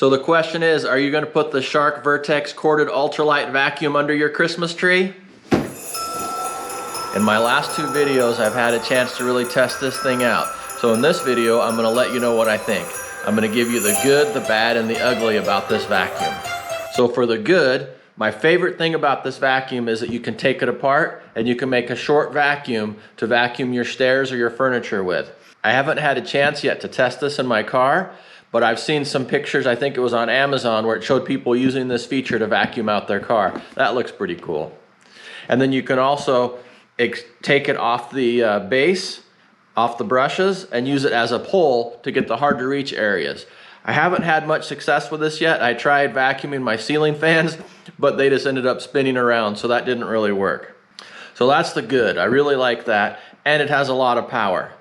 So the question is, are you going to put the Shark Vertex corded ultralight vacuum under your Christmas tree? In my last two videos, I've had a chance to really test this thing out. So in this video, I'm going to let you know what I think. I'm going to give you the good, the bad, and the ugly about this vacuum. So for the good, my favorite thing about this vacuum is that you can take it apart and you can make a short vacuum to vacuum your stairs or your furniture with. I haven't had a chance yet to test this in my car, but I've seen some pictures, I think it was on Amazon, where it showed people using this feature to vacuum out their car. That looks pretty cool. And then you can also take it off the base, off the brushes, and use it as a pole to get the hard to reach areas. I haven't had much success with this yet. I tried vacuuming my ceiling fans, but they just ended up spinning around, so that didn't really work. So that's the good. I really like that, and it has a lot of power.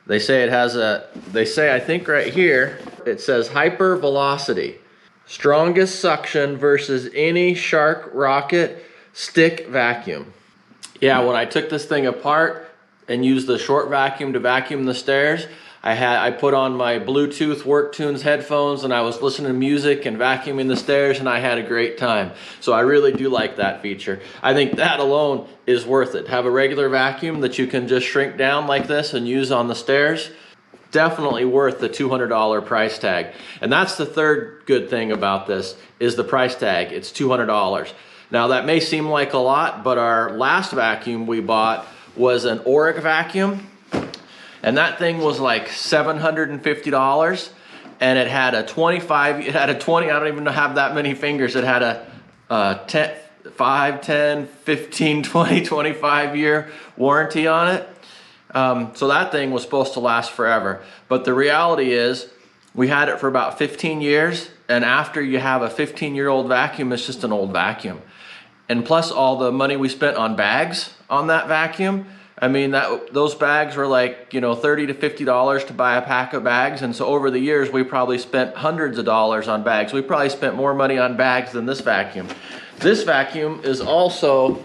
They say it has I think right here, it says hyper velocity. Strongest suction versus any Shark Rocket stick vacuum. Yeah, when I took this thing apart and used the short vacuum to vacuum the stairs, I put on my Bluetooth WorkTunes headphones and I was listening to music and vacuuming the stairs, and I had a great time. So I really do like that feature. I think that alone is worth it. Have a regular vacuum that you can just shrink down like this and use on the stairs. Definitely worth the $200 price tag. And that's the third good thing about this, is the price tag. It's $200. Now that may seem like a lot, but our last vacuum we bought was an Auric vacuum. And that thing was like $750, and it had a 20, I don't even have that many fingers. It had a 10, 5, 10, 15, 20, 25 year warranty on it. So that thing was supposed to last forever. But the reality is we had it for about 15 years, and after you have a 15-year-old vacuum, it's just an old vacuum. And plus all the money we spent on bags on that vacuum, I mean, those bags were like, you know, $30 to $50 to buy a pack of bags. And so over the years, we probably spent hundreds of dollars on bags. We probably spent more money on bags than this vacuum. This vacuum is also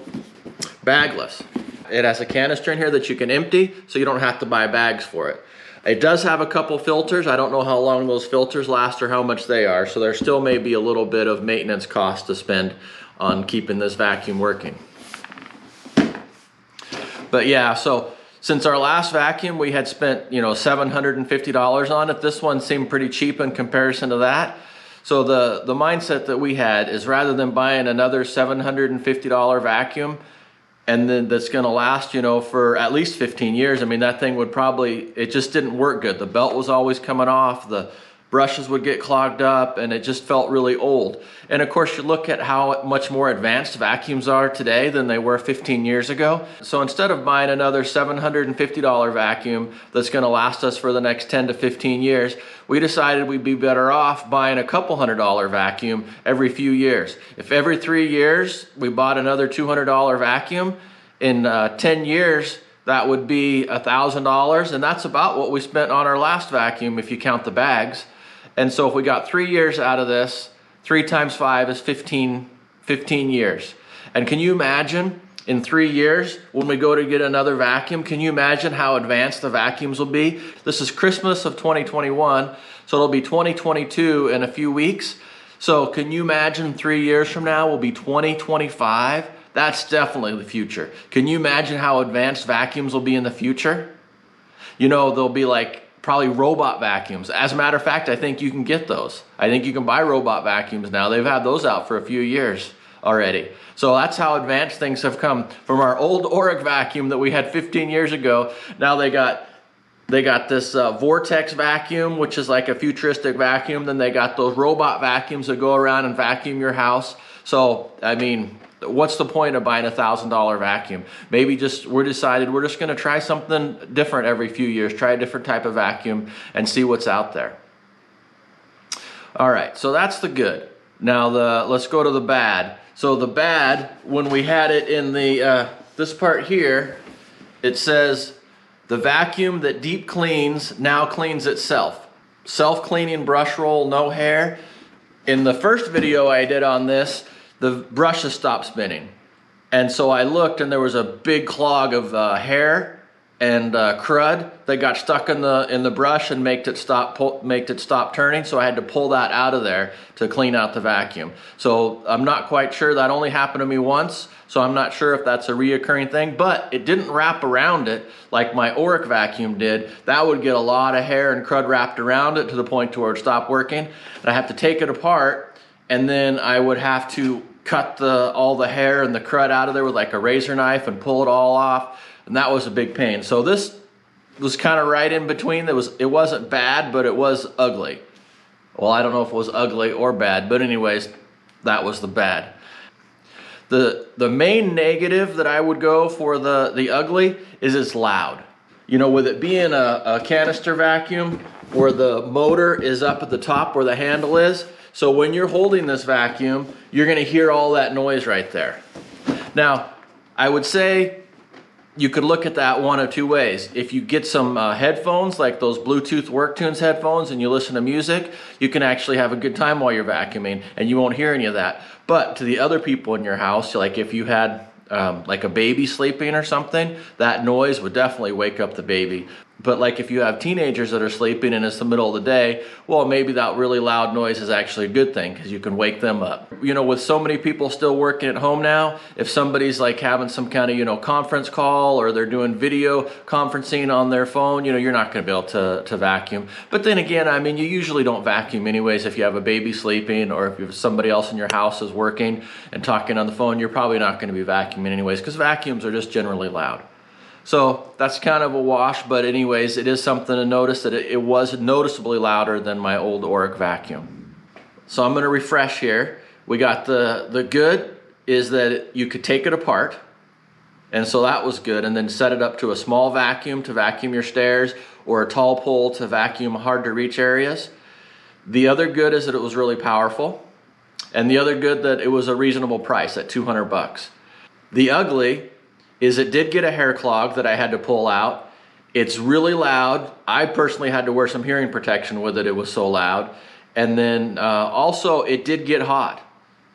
bagless. It has a canister in here that you can empty, so you don't have to buy bags for it. It does have a couple filters. I don't know how long those filters last or how much they are. So there still may be a little bit of maintenance cost to spend on keeping this vacuum working. But yeah, so since our last vacuum, we had spent, you know, $750 on it. This one seemed pretty cheap in comparison to that. So the mindset that we had is, rather than buying another $750 vacuum, and then that's gonna last, you know, for at least 15 years. I mean, that thing would probably, it just didn't work good. The belt was always coming off, the brushes would get clogged up, and it just felt really old. And of course, you look at how much more advanced vacuums are today than they were 15 years ago. So instead of buying another $750 vacuum that's gonna last us for the next 10 to 15 years, we decided we'd be better off buying a couple $100 vacuum every few years. If every 3 years we bought another $200 vacuum, in 10 years, that would be $1,000, and that's about what we spent on our last vacuum if you count the bags. And so if we got 3 years out of this, 3 times 5 is 15 years. And can you imagine in 3 years when we go to get another vacuum, can you imagine how advanced the vacuums will be? This is Christmas of 2021, so it'll be 2022 in a few weeks. So can you imagine 3 years from now will be 2025? That's definitely the future. Can you imagine how advanced vacuums will be in the future? You know, they'll be like probably robot vacuums. As a matter of fact, I think you can get those. I think you can buy robot vacuums now. They've had those out for a few years already. So that's how advanced things have come. From our old Auric vacuum that we had 15 years ago, now they got this Vortex vacuum, which is like a futuristic vacuum. Then they got those robot vacuums that go around and vacuum your house. So, I mean, what's the point of buying a $1,000 vacuum? Maybe we're decided we're just gonna try something different every few years, try a different type of vacuum and see what's out there. All right, so that's the good. Now let's go to the bad. So the bad, when we had it in the this part here, it says the vacuum that deep cleans now cleans itself. Self-cleaning brush roll, no hair. In the first video I did on this, the brushes stopped spinning. And so I looked and there was a big clog of hair and crud that got stuck in the brush and made it stop turning. So I had to pull that out of there to clean out the vacuum. So I'm not quite sure. That only happened to me once, so I'm not sure if that's a reoccurring thing, but it didn't wrap around it like my Oric vacuum did. That would get a lot of hair and crud wrapped around it to the point to where it stopped working. And I have to take it apart, and then I would have to cut all the hair and the crud out of there with like a razor knife and pull it all off. And that was a big pain. So this was kind of right in between. It wasn't bad, but it was ugly. Well, I don't know if it was ugly or bad, but anyways, that was the bad. The main negative that I would go for the ugly is it's loud. You know, with it being a canister vacuum where the motor is up at the top where the handle is, so when you're holding this vacuum, you're gonna hear all that noise right there. Now, I would say you could look at that one of two ways. If you get some headphones, like those Bluetooth WorkTunes headphones, and you listen to music, you can actually have a good time while you're vacuuming and you won't hear any of that. But to the other people in your house, like if you had like a baby sleeping or something, that noise would definitely wake up the baby. But like if you have teenagers that are sleeping and it's the middle of the day, well, maybe that really loud noise is actually a good thing because you can wake them up. You know, with so many people still working at home now, if somebody's like having some kind of, you know, conference call, or they're doing video conferencing on their phone, you know, you're not going to be able to vacuum. But then again, I mean, you usually don't vacuum anyways if you have a baby sleeping, or if you have somebody else in your house is working and talking on the phone, you're probably not going to be vacuuming anyways, because vacuums are just generally loud. So that's kind of a wash, but anyways, it is something to notice that it was noticeably louder than my old Oric vacuum. So I'm gonna refresh here. We got the good is that you could take it apart, and so that was good, and then set it up to a small vacuum to vacuum your stairs, or a tall pole to vacuum hard to reach areas. The other good is that it was really powerful, and the other good that it was a reasonable price at 200 bucks. The ugly is it did get a hair clog that I had to pull out. It's really loud. I personally had to wear some hearing protection with it. It was so loud. And then also it did get hot.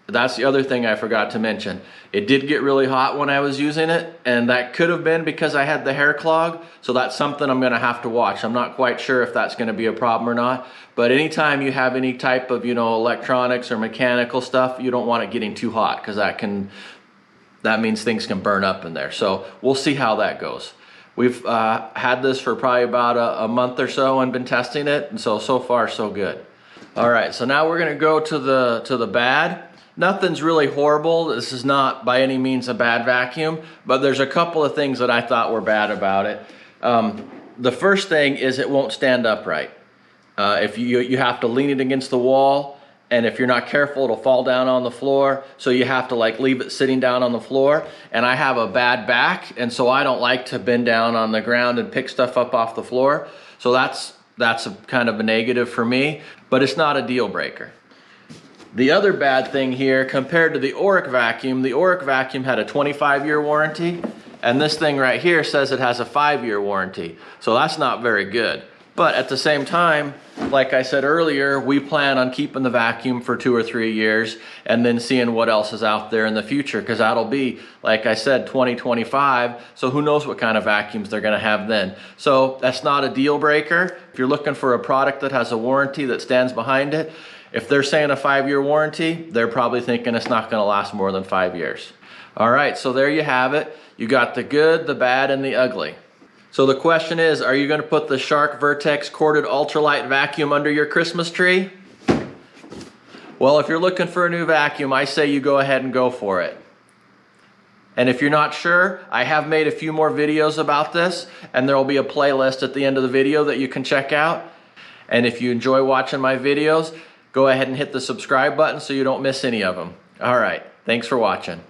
That's the other thing I forgot to mention. It did get really hot when I was using it, and that could have been because I had the hair clog. So that's something I'm gonna have to watch. I'm not quite sure if that's gonna be a problem or not, but anytime you have any type of, you know, electronics or mechanical stuff, you don't want it getting too hot, because that means things can burn up in there. So we'll see how that goes. We've had this for probably about a month or so and been testing it, and so far so good. All right, so now we're gonna go to the bad. Nothing's really horrible. This is not by any means a bad vacuum, but there's a couple of things that I thought were bad about it. The first thing is it won't stand upright. If you have to lean it against the wall, and if you're not careful, it'll fall down on the floor. So you have to like leave it sitting down on the floor. And I have a bad back, and so I don't like to bend down on the ground and pick stuff up off the floor. So that's a kind of a negative for me, but it's not a deal breaker. The other bad thing here, compared to the Oric vacuum had a 25-year warranty, and this thing right here says it has a 5-year warranty. So that's not very good. But at the same time, like I said earlier, we plan on keeping the vacuum for 2 or 3 years and then seeing what else is out there in the future, because that'll be, like I said, 2025. So who knows what kind of vacuums they're going to have then. So that's not a deal breaker. If you're looking for a product that has a warranty that stands behind it, if they're saying a 5-year warranty, they're probably thinking it's not going to last more than 5 years. All right, so there you have it. You got the good, the bad, and the ugly. So the question is, are you going to put the Shark Vertex corded ultralight vacuum under your Christmas tree? Well, if you're looking for a new vacuum, I say you go ahead and go for it. And if you're not sure, I have made a few more videos about this, and there will be a playlist at the end of the video that you can check out. And if you enjoy watching my videos, go ahead and hit the subscribe button so you don't miss any of them. All right, thanks for watching.